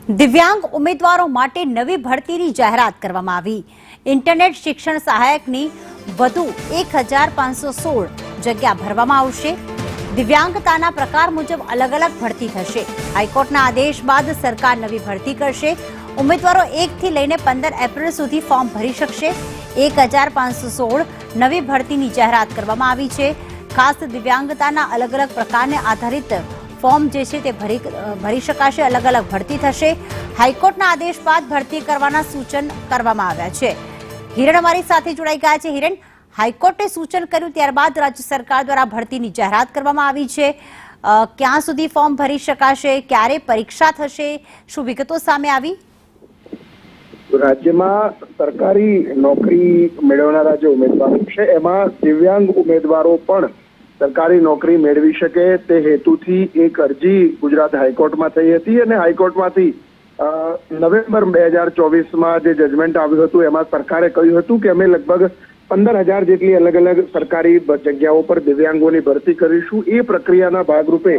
દિવ્યાંગ ઉમેદવારો માટે નવી ભરતીની જાહેરાત કરવામાં આવી। ઇન્ટરનેટ શિક્ષણ સહાયકની વધુ 1516 જગ્યા ભરવામાં આવશે। દિવ્યાંગતાના પ્રકાર મુજબ અલગ અલગ ભરતી થશે। હાઈકોર્ટના આદેશ બાદ સરકાર નવી ભરતી કરશે। ઉમેદવારો 1 થી લઈને 15 એપ્રિલ સુધી ફોર્મ ભરી શકશે। 1516 નવી ભરતીની જાહેરાત કરવામાં આવી છે। ખાસ દિવ્યાંગતાના અલગ અલગ પ્રકારને આધારિત ફોર્મ જે છે તે ભરી શકાશે। અલગ અલગ ભરતી થશે। હાઈકોર્ટના આદેશ બાદ ભરતી કરવાના સૂચન કરવામાં આવ્યા છે। હિરણ અમારી સાથે જોડાઈ ગયા છે। હિરણ, હાઈકોર્ટે સૂચન કર્યું ત્યારબાદ રાજ્ય સરકાર દ્વારા ભરતીની જાહેરાત કરવામાં આવી છે। ક્યાં સુધી ફોર્મ ભરી શકાશે, ક્યારે પરીક્ષા થશે, શું વિગતો સામે આવી? રાજ્યમાં સરકારી નોકરી મેળવનારા જે ઉમેદવારો છે એમાં દિવ્યાંગ ઉમેદવારો પણ સરકારી નોકરી મેળવી શકે તે હેતુથી એક અરજી ગુજરાત હાઈકોર્ટમાં થઈ હતી અને હાઈકોર્ટમાંથી નવેમ્બર 2024માં જે જજમેન્ટ આવ્યું હતું એમાં સરકારે કહ્યું હતું કે અમે લગભગ 15,000 જેટલી અલગ અલગ સરકારી જગ્યાઓ પર દિવ્યાંગોની ભરતી કરીશું। એ પ્રક્રિયાના ભાગરૂપે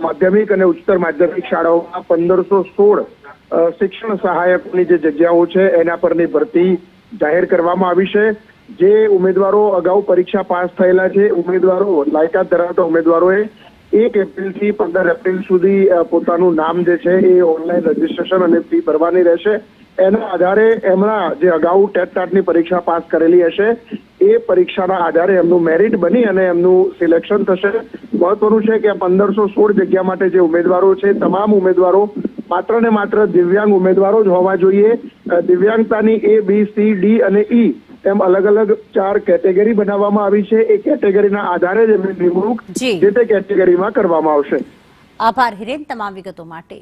માધ્યમિક અને ઉચ્ચતર માધ્યમિક શાળાઓમાં 1516 શિક્ષણ સહાયકોની જે જગ્યાઓ છે એના પરની ભરતી જાહેર કરવામાં આવી છે। જે ઉમેદવારો અગાઉ પરીક્ષા પાસ થયેલા છે, ઉમેદવારો લાયકાત ધરાવતા ઉમેદવારોએ 1 એપ્રિલથી 15 એપ્રિલ સુધી પોતાનું નામ જે છે એ ઓનલાઈન રજીસ્ટ્રેશન અને ફી ભરવાની રહેશે। એના આધારે એમના જે અગાઉ ટેટ-ટાટની પરીક્ષા પાસ કરેલી હશે એ પરીક્ષાના આધારે એમનું મેરિટ બની અને એમનું સિલેક્શન થશે। મહત્વનું છે કે 1516 જગ્યા માટે જે ઉમેદવારો છે તમામ ઉમેદવારો માત્ર ને માત્ર દિવ્યાંગ ઉમેદવારો જ હોવા જોઈએ। દિવ્યાંગતાની A, B, C, D અને E એમ અલગ અલગ 4 કેટેગરી બનાવવામાં આવી છે। એ કેટેગરીના આધારે જ એમની નિમણૂક જે તે કેટેગરીમાં કરવામાં આવશે। આભાર હિરેન તમામ વિગતો માટે।